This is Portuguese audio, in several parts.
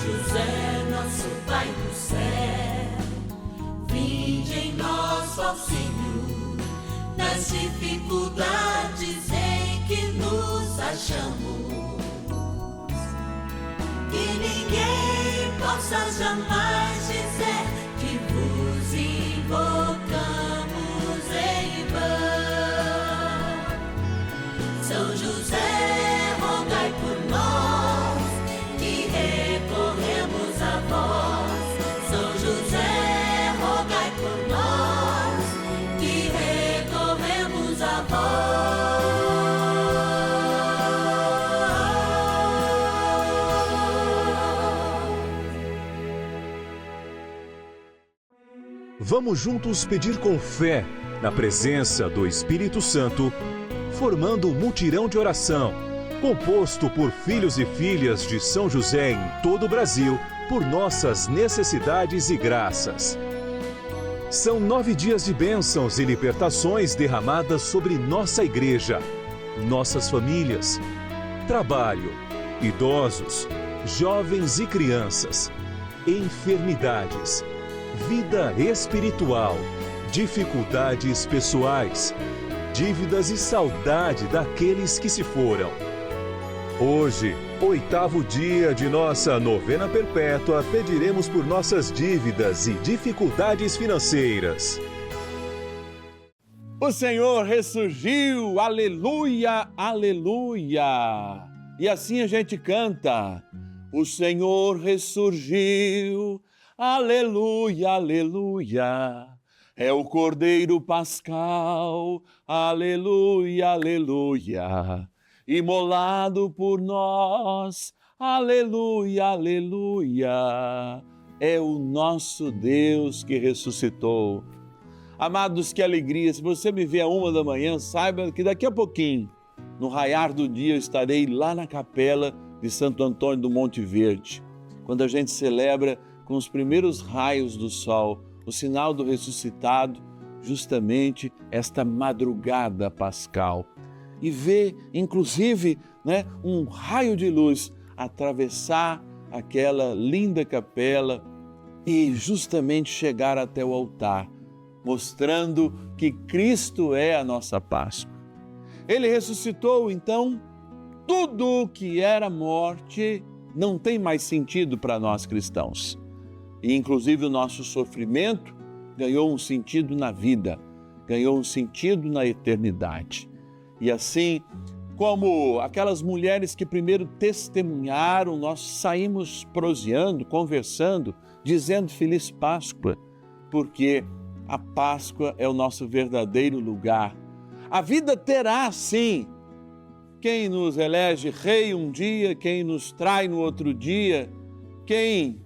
José, nosso Pai do céu, vinde em nós, ó Senhor, nas dificuldades em que nos achamos, que ninguém possa jamais dizer que vos invocamos em vão. São José, rogai por nós, que recorremos a vós. São José, rogai por nós, que recorremos a vós. Vamos juntos pedir com fé, na presença do Espírito Santo, formando um mutirão de oração, composto por filhos e filhas de São José em todo o Brasil, por nossas necessidades e graças. São 9 dias de bênçãos e libertações derramadas sobre nossa igreja, nossas famílias, trabalho, idosos, jovens e crianças, enfermidades, vida espiritual, dificuldades pessoais, dívidas e saudade daqueles que se foram. Hoje, 8º dia de nossa novena perpétua, pediremos por nossas dívidas e dificuldades financeiras. O Senhor ressurgiu, aleluia, aleluia. E assim a gente canta: o Senhor ressurgiu, aleluia, aleluia. É o Cordeiro Pascal, aleluia, aleluia. Imolado por nós, aleluia, aleluia. É o nosso Deus que ressuscitou. Amados, que alegria! Se você me vê à 1 da manhã, saiba que daqui a pouquinho, no raiar do dia, eu estarei lá na capela de Santo Antônio do Monte Verde, quando a gente celebra com os primeiros raios do sol o sinal do ressuscitado, justamente esta madrugada pascal. E vê, inclusive, um raio de luz atravessar aquela linda capela e justamente chegar até o altar, mostrando que Cristo é a nossa Páscoa. Ele ressuscitou, então, tudo que era morte não tem mais sentido para nós cristãos. E, inclusive, o nosso sofrimento ganhou um sentido na vida, ganhou um sentido na eternidade. E assim, como aquelas mulheres que primeiro testemunharam, nós saímos proseando, conversando, dizendo Feliz Páscoa, porque a Páscoa é o nosso verdadeiro lugar. A vida terá, sim, quem nos elege rei um dia, quem nos trai no outro dia, quem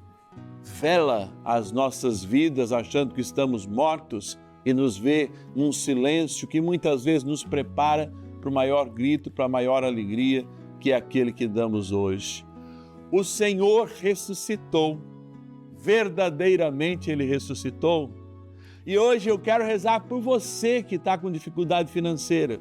vela as nossas vidas achando que estamos mortos e nos vê num silêncio que muitas vezes nos prepara para o maior grito, para a maior alegria, que é aquele que damos hoje. O Senhor ressuscitou, verdadeiramente Ele ressuscitou. E hoje eu quero rezar por você que está com dificuldade financeira.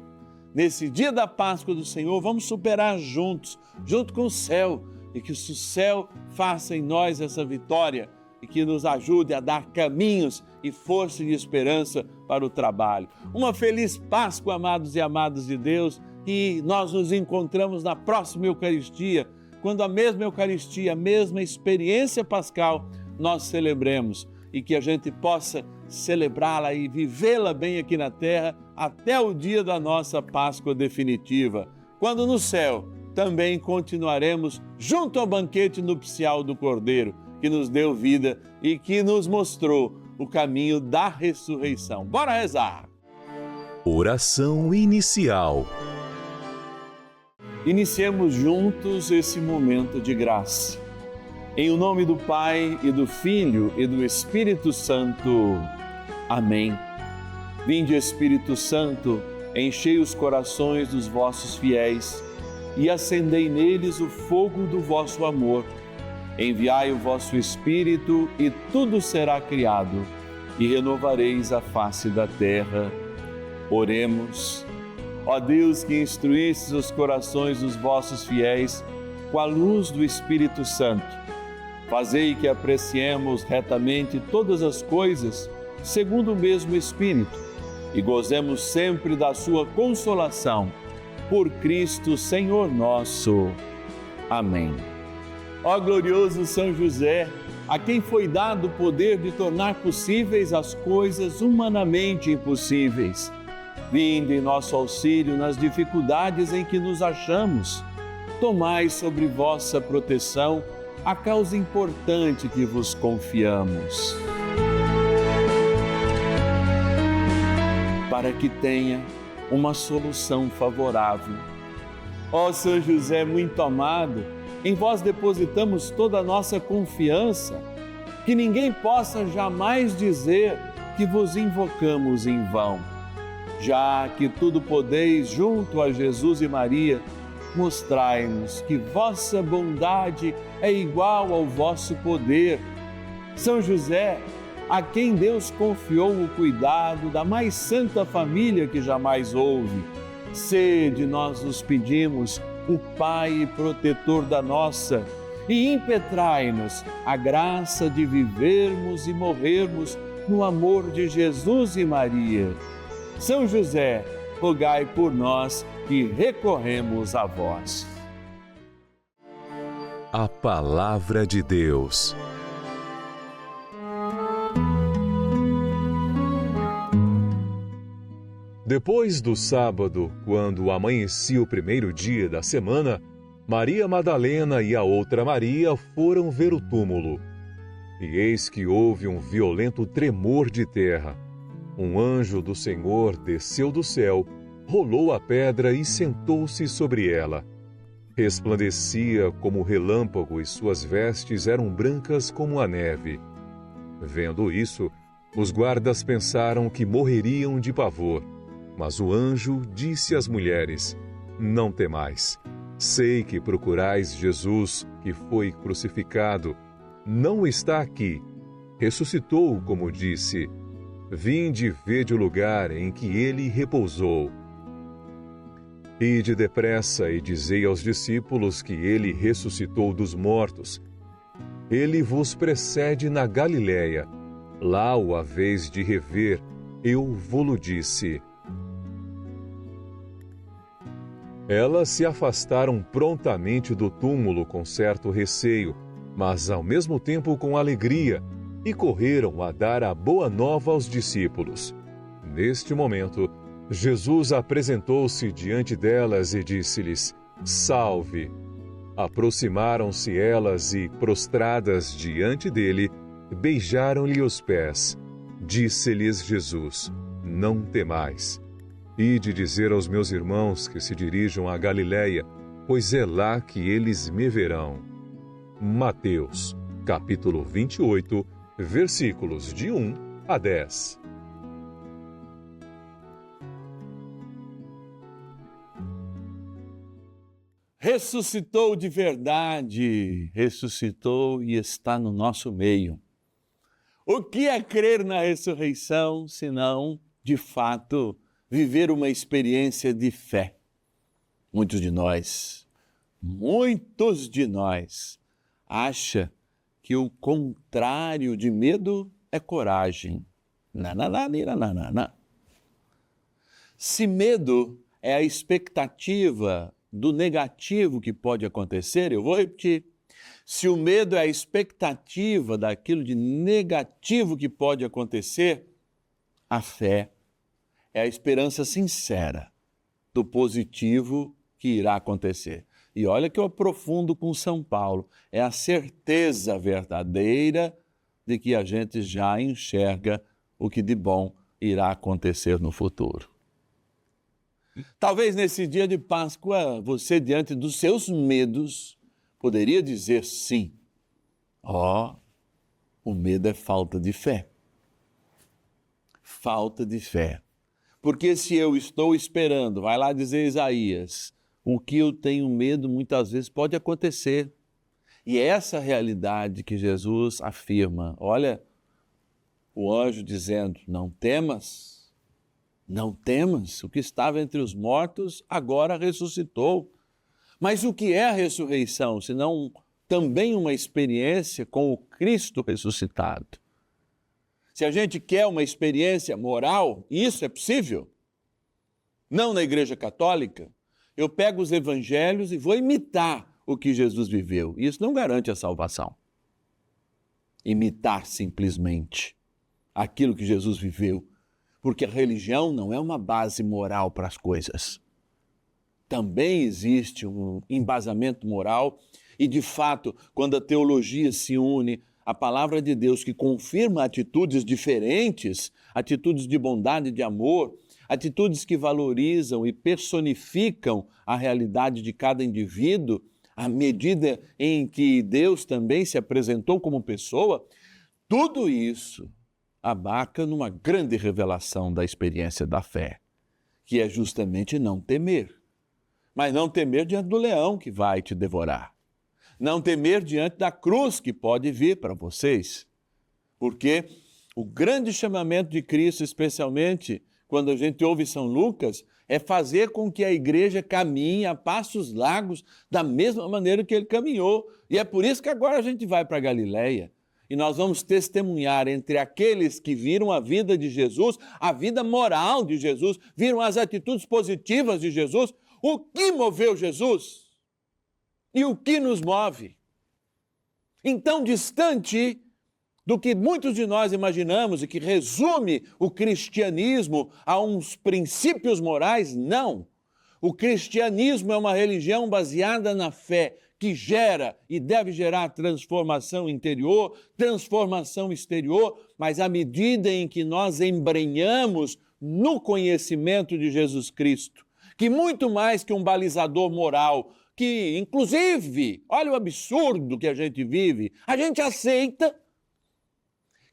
Nesse dia da Páscoa do Senhor, vamos superar juntos, junto com o céu, e que o céu faça em nós essa vitória e que nos ajude a dar caminhos e força e esperança para o trabalho. Uma feliz Páscoa, amados e amadas de Deus, e nós nos encontramos na próxima Eucaristia, quando a mesma Eucaristia, a mesma experiência pascal, nós celebremos e que a gente possa celebrá-la e vivê-la bem aqui na terra até o dia da nossa Páscoa definitiva, quando no céu também continuaremos junto ao banquete nupcial do Cordeiro, que nos deu vida e que nos mostrou o caminho da ressurreição. Bora rezar! Oração inicial. Iniciemos juntos esse momento de graça. Em o nome do Pai e do Filho e do Espírito Santo. Amém. Vinde, Espírito Santo, enchei os corações dos vossos fiéis e acendei neles o fogo do vosso amor. Enviai o vosso Espírito e tudo será criado e renovareis a face da terra. Oremos. Ó Deus, que instruístes os corações dos vossos fiéis com a luz do Espírito Santo, Fazei que apreciemos retamente todas as coisas, segundo o mesmo Espírito, e gozemos sempre da sua consolação. Por Cristo, Senhor nosso. Amém. Ó glorioso São José, a quem foi dado o poder de tornar possíveis as coisas humanamente impossíveis, vinde em nosso auxílio nas dificuldades em que nos achamos. Tomai sobre vossa proteção a causa importante que vos confiamos. Para que tenha uma solução favorável. Ó São José muito amado, em vós depositamos toda a nossa confiança, que ninguém possa jamais dizer que vos invocamos em vão. Já que tudo podeis junto a Jesus e Maria, mostrai-nos que vossa bondade é igual ao vosso poder. São José, a quem Deus confiou o cuidado da mais santa família que jamais houve, sede, nós os pedimos, o Pai e protetor da nossa, e impetrai-nos a graça de vivermos e morrermos no amor de Jesus e Maria. São José, rogai por nós que recorremos a vós. A Palavra de Deus. Depois do sábado, quando amanhecia o primeiro dia da semana, Maria Madalena e a outra Maria foram ver o túmulo. E eis que houve um violento tremor de terra. Um anjo do Senhor desceu do céu, rolou a pedra e sentou-se sobre ela. Resplandecia como relâmpago e suas vestes eram brancas como a neve. Vendo isso, os guardas pensaram que morreriam de pavor. Mas o anjo disse às mulheres: não temais. Sei que procurais Jesus, que foi crucificado. Não está aqui. Ressuscitou, como disse. Vinde e vede o lugar em que ele repousou. Ide depressa e dizei aos discípulos que ele ressuscitou dos mortos. Ele vos precede na Galiléia. Lá o haveis de rever, eu vo-lo disse. Elas se afastaram prontamente do túmulo com certo receio, mas ao mesmo tempo com alegria, e correram a dar a boa nova aos discípulos. Neste momento, Jesus apresentou-se diante delas e disse-lhes: salve! Aproximaram-se elas e, prostradas diante dele, beijaram-lhe os pés. Disse-lhes Jesus: não temais. Ide dizer aos meus irmãos que se dirijam a Galiléia, pois é lá que eles me verão. Mateus, capítulo 28, versículos de 1 a 10. Ressuscitou de verdade, ressuscitou e está no nosso meio. O que é crer na ressurreição, senão, de fato, viver uma experiência de fé? Muitos de nós acham que o contrário de medo é coragem. Não. Se medo é a expectativa do negativo que pode acontecer, eu vou repetir. Se o medo é a expectativa daquilo de negativo que pode acontecer, a fé é a esperança sincera do positivo que irá acontecer. E olha que eu aprofundo com São Paulo, é a certeza verdadeira de que a gente já enxerga o que de bom irá acontecer no futuro. Talvez nesse dia de Páscoa, você, diante dos seus medos, poderia dizer sim. O medo é falta de fé. Falta de fé. Porque se eu estou esperando, vai lá dizer Isaías, o que eu tenho medo muitas vezes pode acontecer. E é essa realidade que Jesus afirma. Olha, o anjo dizendo, não temas, o que estava entre os mortos agora ressuscitou. Mas o que é a ressurreição, senão também uma experiência com o Cristo ressuscitado. Se a gente quer uma experiência moral, isso é possível. Não na Igreja Católica, eu pego os evangelhos e vou imitar o que Jesus viveu. Isso não garante a salvação. Imitar simplesmente aquilo que Jesus viveu, porque a religião não é uma base moral para as coisas. Também existe um embasamento moral e, de fato, quando a teologia se une à palavra de Deus, que confirma atitudes diferentes, atitudes de bondade e de amor, atitudes que valorizam e personificam a realidade de cada indivíduo, à medida em que Deus também se apresentou como pessoa, tudo isso abarca numa grande revelação da experiência da fé, que é justamente não temer. Mas não temer diante do leão que vai te devorar. Não temer diante da cruz que pode vir para vocês. Porque o grande chamamento de Cristo, especialmente quando a gente ouve São Lucas, é fazer com que a igreja caminhe a passos largos da mesma maneira que ele caminhou. E é por isso que agora a gente vai para a Galileia. E nós vamos testemunhar entre aqueles que viram a vida de Jesus, a vida moral de Jesus, viram as atitudes positivas de Jesus, o que moveu Jesus e o que nos move. Então, distante do que muitos de nós imaginamos e que resume o cristianismo a uns princípios morais, não. O cristianismo é uma religião baseada na fé, que gera e deve gerar transformação interior, transformação exterior, mas à medida em que nós embrenhamos no conhecimento de Jesus Cristo, que muito mais que um balizador moral, que inclusive, olha o absurdo que a gente vive, a gente aceita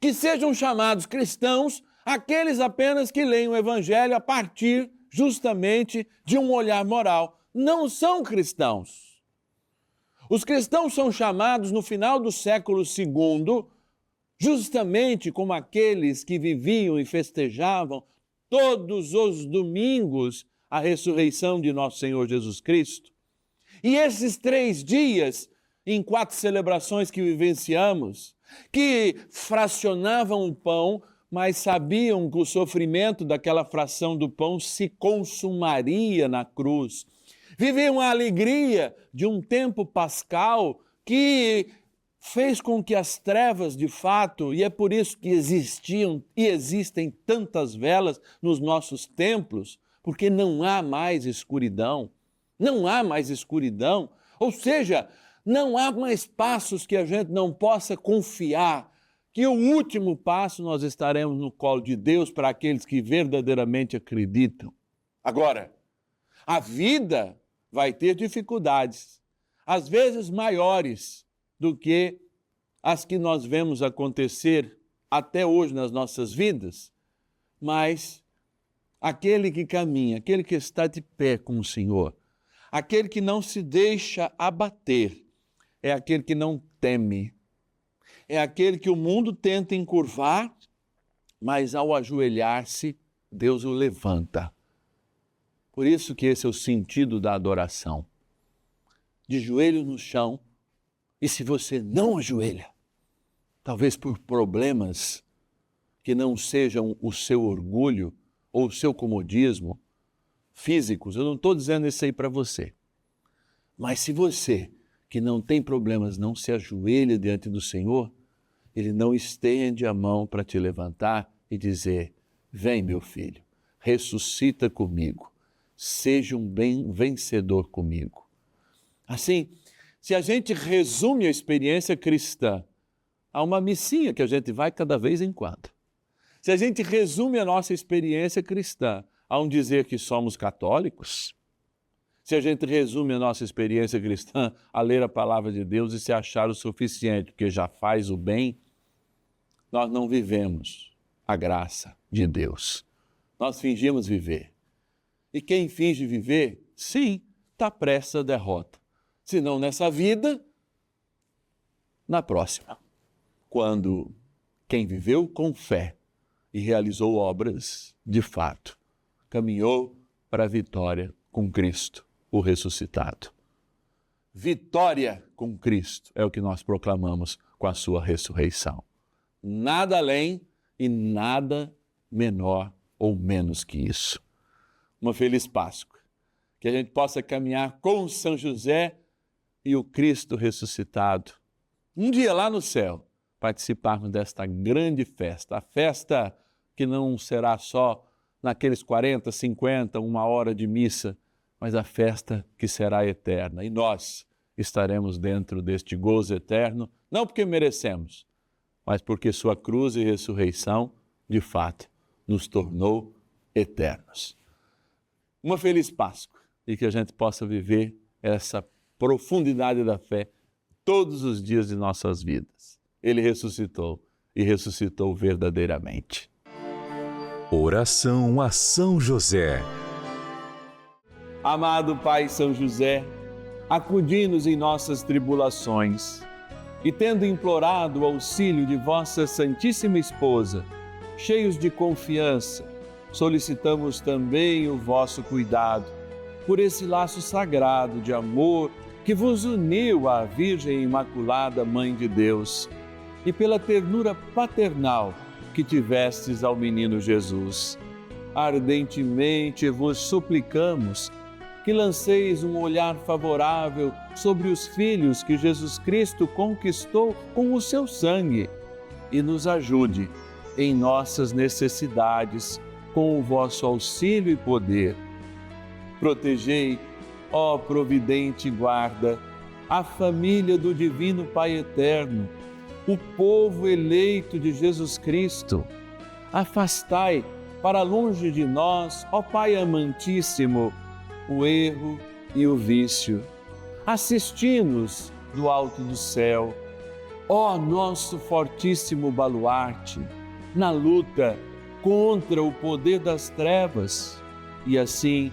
que sejam chamados cristãos aqueles apenas que leem o Evangelho a partir justamente de um olhar moral. Não são cristãos. Os cristãos são chamados no final do século II, justamente como aqueles que viviam e festejavam todos os domingos a ressurreição de nosso Senhor Jesus Cristo. E esses 3 dias, em 4 celebrações que vivenciamos, que fracionavam o pão, mas sabiam que o sofrimento daquela fração do pão se consumaria na cruz. Viviam a alegria de um tempo pascal que fez com que as trevas, de fato, e é por isso que existiam e existem tantas velas nos nossos templos, porque não há mais escuridão. Não há mais escuridão. Ou seja, não há mais passos que a gente não possa confiar que o último passo nós estaremos no colo de Deus para aqueles que verdadeiramente acreditam. Agora, a vida vai ter dificuldades, às vezes maiores do que as que nós vemos acontecer até hoje nas nossas vidas, mas aquele que caminha, aquele que está de pé com o Senhor, aquele que não se deixa abater, é aquele que não teme, é aquele que o mundo tenta encurvar, mas ao ajoelhar-se, Deus o levanta. Por isso que esse é o sentido da adoração. De joelhos no chão, e se você não ajoelha, talvez por problemas que não sejam o seu orgulho ou o seu comodismo físicos, eu não estou dizendo isso aí para você. Mas se você, que não tem problemas, não se ajoelha diante do Senhor, Ele não estende a mão para te levantar e dizer: vem, meu filho, ressuscita comigo. Seja um bem vencedor comigo. Assim, se a gente resume a experiência cristã a uma missinha que a gente vai cada vez em quando, se a gente resume a nossa experiência cristã a um dizer que somos católicos, se a gente resume a nossa experiência cristã a ler a palavra de Deus e se achar o suficiente, porque já faz o bem, nós não vivemos a graça de Deus. Nós fingimos viver. E quem finge viver, sim, está prestes à derrota. Se não nessa vida, na próxima. Quando quem viveu com fé e realizou obras, de fato, caminhou para a vitória com Cristo, o ressuscitado. vitória com Cristo. É o que nós proclamamos com a sua ressurreição. Nada além e nada menor ou menos que isso. Uma feliz Páscoa. Que a gente possa caminhar com São José e o Cristo ressuscitado. Um dia lá no céu, participarmos desta grande festa. A festa que não será só naqueles 40, 50, uma hora de missa, mas a festa que será eterna. E nós estaremos dentro deste gozo eterno, não porque merecemos, mas porque sua cruz e ressurreição, de fato, nos tornou eternos. Uma feliz Páscoa e que a gente possa viver essa profundidade da fé todos os dias de nossas vidas. Ele ressuscitou e ressuscitou verdadeiramente. Oração a São José. Amado Pai São José, acudi-nos em nossas tribulações e, tendo implorado o auxílio de vossa Santíssima Esposa, cheios de confiança, solicitamos também o vosso cuidado por esse laço sagrado de amor que vos uniu à Virgem Imaculada, Mãe de Deus, e pela ternura paternal que tivestes ao menino Jesus. Ardentemente vos suplicamos que lanceis um olhar favorável sobre os filhos que Jesus Cristo conquistou com o seu sangue e nos ajude em nossas necessidades com o vosso auxílio e poder. Protegei, ó providente guarda, a família do Divino Pai Eterno, o povo eleito de Jesus Cristo. Afastai para longe de nós, ó Pai amantíssimo, o erro e o vício. Assisti-nos do alto do céu, ó nosso fortíssimo baluarte, na luta contra o poder das trevas, e assim,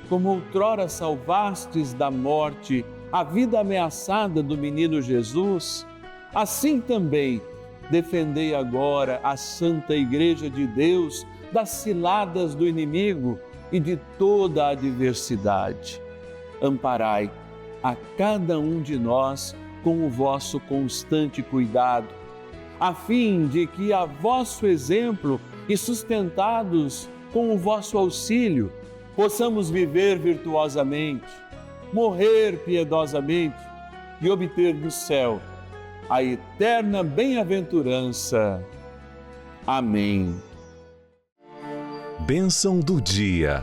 como outrora salvastes da morte a vida ameaçada do menino Jesus, assim também defendei agora a Santa Igreja de Deus das ciladas do inimigo e de toda a adversidade. Amparai a cada um de nós com o vosso constante cuidado, a fim de que, a vosso exemplo e sustentados com o vosso auxílio, possamos viver virtuosamente, morrer piedosamente e obter do céu a eterna bem-aventurança. Amém. Bênção do dia.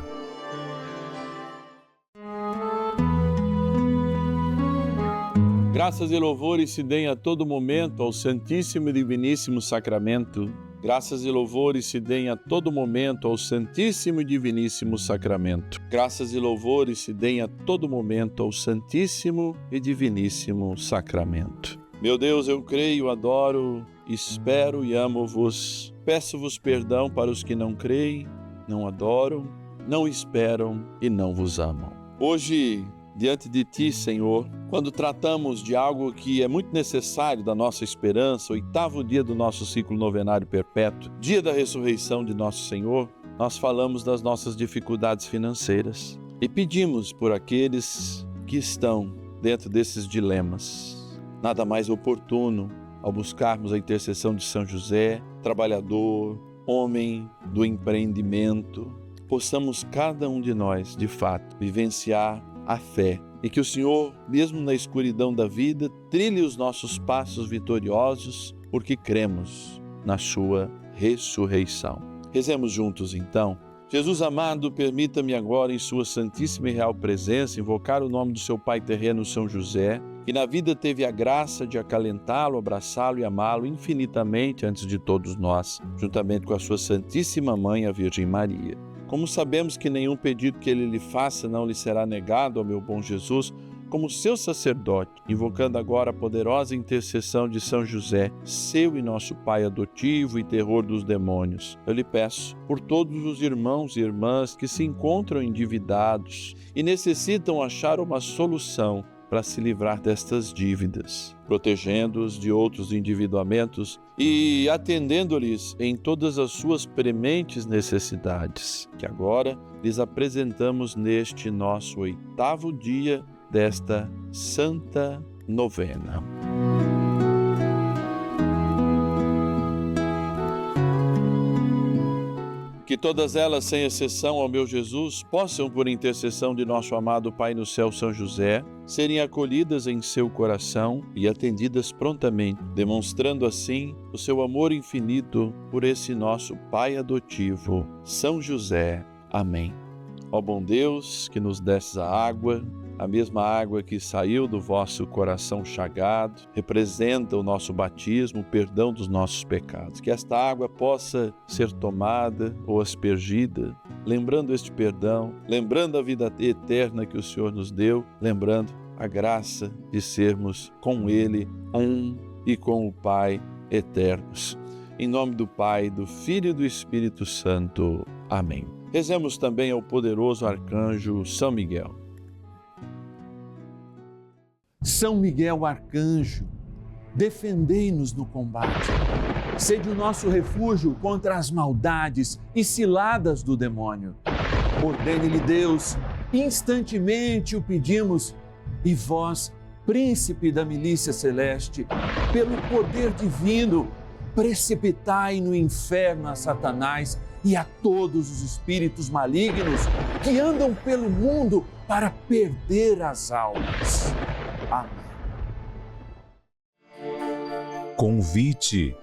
Graças e louvores se deem a todo momento ao Santíssimo e Diviníssimo Sacramento. Graças e louvores se deem a todo momento ao Santíssimo e Diviníssimo Sacramento. Graças e louvores se deem a todo momento ao Santíssimo e Diviníssimo Sacramento. Meu Deus, eu creio, adoro, espero e amo-vos. Peço-vos perdão para os que não creem, não adoram, não esperam e não vos amam. Hoje, diante de Ti, Senhor, quando tratamos de algo que é muito necessário da nossa esperança, 8º dia do nosso ciclo novenário perpétuo, dia da ressurreição de nosso Senhor, nós falamos das nossas dificuldades financeiras e pedimos por aqueles que estão dentro desses dilemas. Nada mais oportuno ao buscarmos a intercessão de São José, trabalhador, homem do empreendimento, possamos cada um de nós, de fato, vivenciar a fé e que o Senhor, mesmo na escuridão da vida, trilhe os nossos passos vitoriosos, porque cremos na sua ressurreição. Rezemos juntos, então. Jesus amado, permita-me agora, em sua santíssima e real presença, invocar o nome do seu Pai terreno, São José, que na vida teve a graça de acalentá-lo, abraçá-lo e amá-lo infinitamente antes de todos nós, juntamente com a sua Santíssima Mãe, a Virgem Maria. Como sabemos que nenhum pedido que ele lhe faça não lhe será negado, ó meu bom Jesus, como seu sacerdote, invocando agora a poderosa intercessão de São José, seu e nosso Pai adotivo e terror dos demônios, eu lhe peço por todos os irmãos e irmãs que se encontram endividados e necessitam achar uma solução para se livrar destas dívidas, protegendo-os de outros endividamentos e atendendo-lhes em todas as suas prementes necessidades, que agora lhes apresentamos neste nosso 8º dia desta Santa Novena. Que todas elas, sem exceção, ó meu Jesus, possam, por intercessão de nosso amado Pai no céu, São José, serem acolhidas em seu coração e atendidas prontamente, demonstrando assim o seu amor infinito por esse nosso Pai adotivo, São José. Amém. Ó bom Deus, que nos desses a água, a mesma água que saiu do vosso coração chagado, representa o nosso batismo, o perdão dos nossos pecados. Que esta água possa ser tomada ou aspergida, lembrando este perdão, lembrando a vida eterna que o Senhor nos deu, lembrando a graça de sermos com Ele um e com o Pai eternos. Em nome do Pai, do Filho e do Espírito Santo. Amém. Rezemos também ao poderoso arcanjo São Miguel. São Miguel Arcanjo, defendei-nos no combate. Sede o nosso refúgio contra as maldades e ciladas do demônio. Ordene-lhe Deus, instantemente o pedimos, e vós, príncipe da milícia celeste, pelo poder divino, precipitai no inferno a Satanás e a todos os espíritos malignos que andam pelo mundo para perder as almas. Amém. Convite.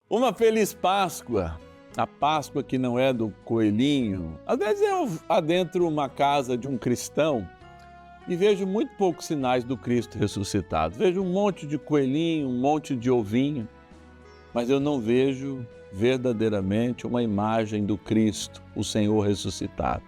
Uma feliz Páscoa. A Páscoa que não é do coelhinho. Às vezes eu adentro uma casa de um cristão e vejo muito poucos sinais do Cristo ressuscitado. Vejo um monte de coelhinho, um monte de ovinho, mas eu não vejo verdadeiramente uma imagem do Cristo, o Senhor ressuscitado.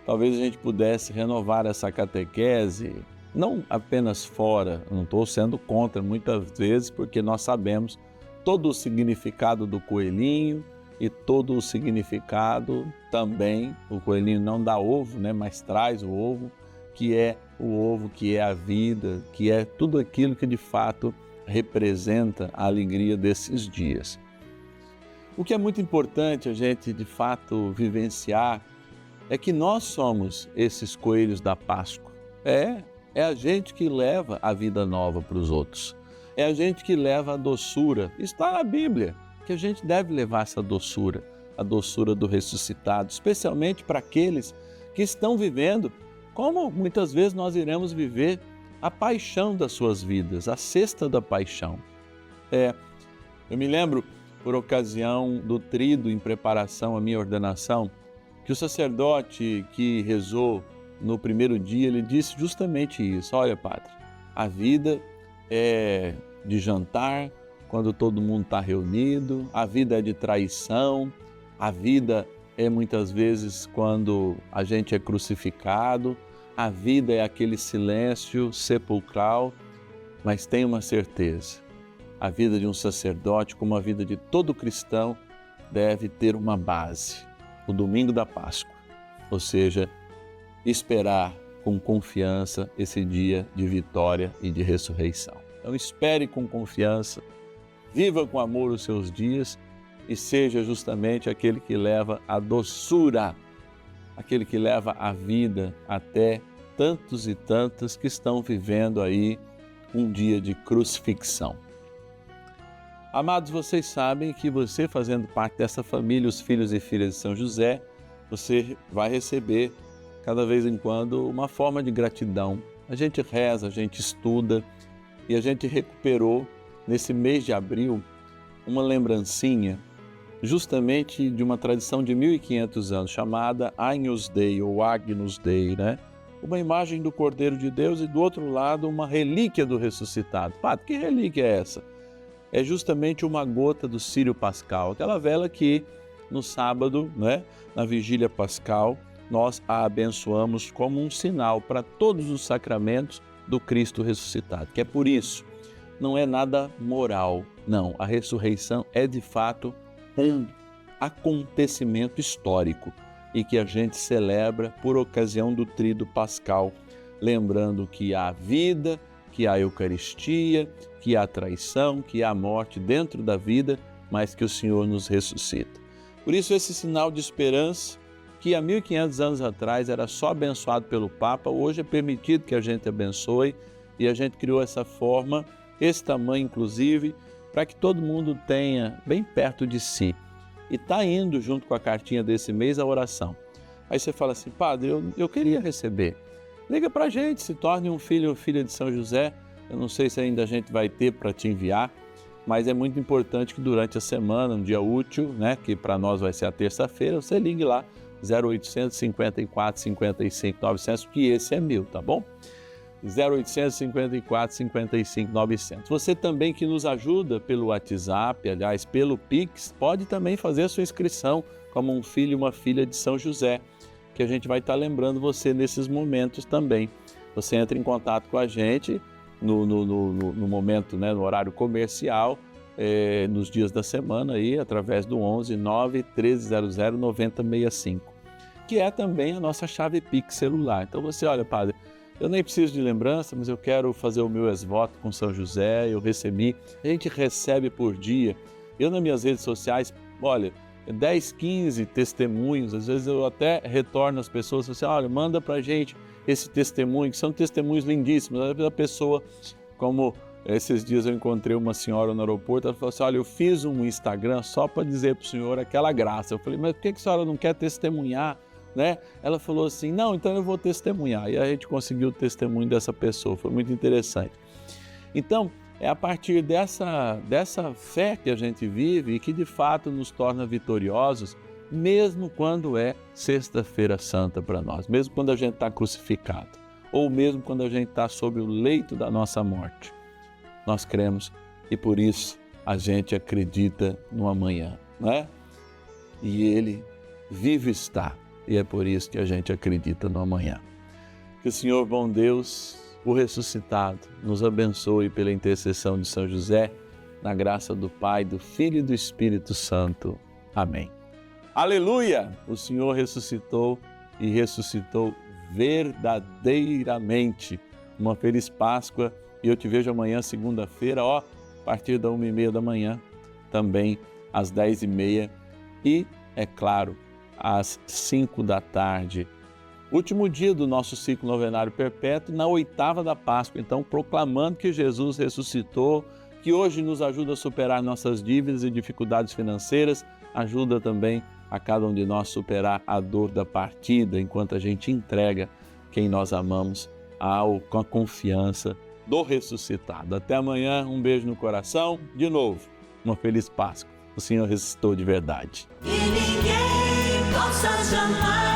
Talvez a gente pudesse renovar essa catequese, não apenas fora, não estou sendo contra muitas vezes, porque nós sabemos todo o significado do coelhinho e todo o significado também, o coelhinho não dá ovo, né, mas traz o ovo, que é a vida, que é tudo aquilo que de fato representa a alegria desses dias. O que é muito importante a gente de fato vivenciar é que nós somos esses coelhos da Páscoa. É a gente que leva a vida nova para os outros. É a gente que leva a doçura. Está na Bíblia que a gente deve levar essa doçura, a doçura do ressuscitado, especialmente para aqueles que estão vivendo, como muitas vezes nós iremos viver, a paixão das suas vidas, a sexta da paixão. Eu me lembro, por ocasião do tríduo em preparação à minha ordenação, que o sacerdote que rezou no primeiro dia, ele disse justamente isso. Olha, padre, a vida é de jantar quando todo mundo está reunido, a vida é de traição, a vida é muitas vezes quando a gente é crucificado, a vida é aquele silêncio sepulcral, mas tem uma certeza, a vida de um sacerdote, como a vida de todo cristão, deve ter uma base. O domingo da Páscoa, ou seja, esperar com confiança esse dia de vitória e de ressurreição. Então espere com confiança, viva com amor os seus dias e seja justamente aquele que leva a doçura, aquele que leva a vida até tantos e tantas que estão vivendo aí um dia de crucifixão. Amados, vocês sabem que você, fazendo parte dessa família, os filhos e filhas de São José, você vai receber, cada vez em quando, uma forma de gratidão. A gente reza, a gente estuda e a gente recuperou, nesse mês de abril, uma lembrancinha justamente de uma tradição de 1500 anos, chamada Agnus Dei, ou Agnus Dei, né? Uma imagem do Cordeiro de Deus e, do outro lado, uma relíquia do ressuscitado. Padre, que relíquia é essa? É justamente uma gota do Círio Pascal, aquela vela que no sábado, né, na vigília pascal, nós a abençoamos como um sinal para todos os sacramentos do Cristo ressuscitado. Que é por isso, não é nada moral, não. A ressurreição é de fato um acontecimento histórico e que a gente celebra por ocasião do tríduo pascal, lembrando que há vida, que há Eucaristia, que há traição, que há morte dentro da vida, mas que o Senhor nos ressuscita. Por isso, esse sinal de esperança que há 1500 anos atrás era só abençoado pelo Papa, hoje é permitido que a gente abençoe e a gente criou essa forma, esse tamanho inclusive, para que todo mundo tenha bem perto de si. E está indo junto com a cartinha desse mês a oração. Aí você fala assim, padre, eu queria receber. Liga para a gente, se torne um filho ou filha de São José. Eu não sei se ainda a gente vai ter para te enviar, mas é muito importante que durante a semana, um dia útil, né, que para nós vai ser a terça-feira, você ligue lá, 0800 54 55 900, que esse é meu, tá bom? 0800 54 55 900. Você também que nos ajuda pelo WhatsApp, aliás, pelo Pix, pode também fazer a sua inscrição como um filho e uma filha de São José, que a gente vai estar lembrando você nesses momentos também. Você entra em contato com a gente no momento, né, no horário comercial, nos dias da semana, aí, através do 11 9 1300 9065, que é também a nossa chave Pix celular. Então você, olha, padre, eu nem preciso de lembrança, mas eu quero fazer o meu ex-voto com São José, eu recebi. A gente recebe por dia. Eu nas minhas redes sociais, olha, 10, 15 testemunhos, às vezes eu até retorno às pessoas, assim, olha, manda pra gente esse testemunho, que são testemunhos lindíssimos. A pessoa, como esses dias eu encontrei uma senhora no aeroporto, ela falou assim, olha, eu fiz um Instagram só para dizer pro senhor aquela graça. Eu falei, mas por que a senhora não quer testemunhar? Né? Ela falou assim, não, então eu vou testemunhar. E a gente conseguiu o testemunho dessa pessoa, foi muito interessante. Então, é a partir dessa fé que a gente vive e que de fato nos torna vitoriosos, mesmo quando é Sexta-feira Santa para nós, mesmo quando a gente está crucificado, ou mesmo quando a gente está sob o leito da nossa morte. Nós cremos e por isso a gente acredita no amanhã, né? E Ele vivo está, e é por isso que a gente acredita no amanhã. Que o Senhor, bom Deus, o ressuscitado, nos abençoe pela intercessão de São José, na graça do Pai, do Filho e do Espírito Santo. Amém. Aleluia! O Senhor ressuscitou e ressuscitou verdadeiramente. Uma feliz Páscoa e eu te vejo amanhã, segunda-feira, a partir da 1h30 da manhã, também às 10h30 e, é claro, às 5 da tarde. Último dia do nosso ciclo novenário perpétuo, na 8ª da Páscoa, então proclamando que Jesus ressuscitou, que hoje nos ajuda a superar nossas dívidas e dificuldades financeiras, ajuda também a cada um de nós superar a dor da partida, enquanto a gente entrega quem nós amamos com a confiança do ressuscitado. Até amanhã, um beijo no coração, de novo, uma feliz Páscoa. O Senhor ressuscitou de verdade. E ninguém possa jamais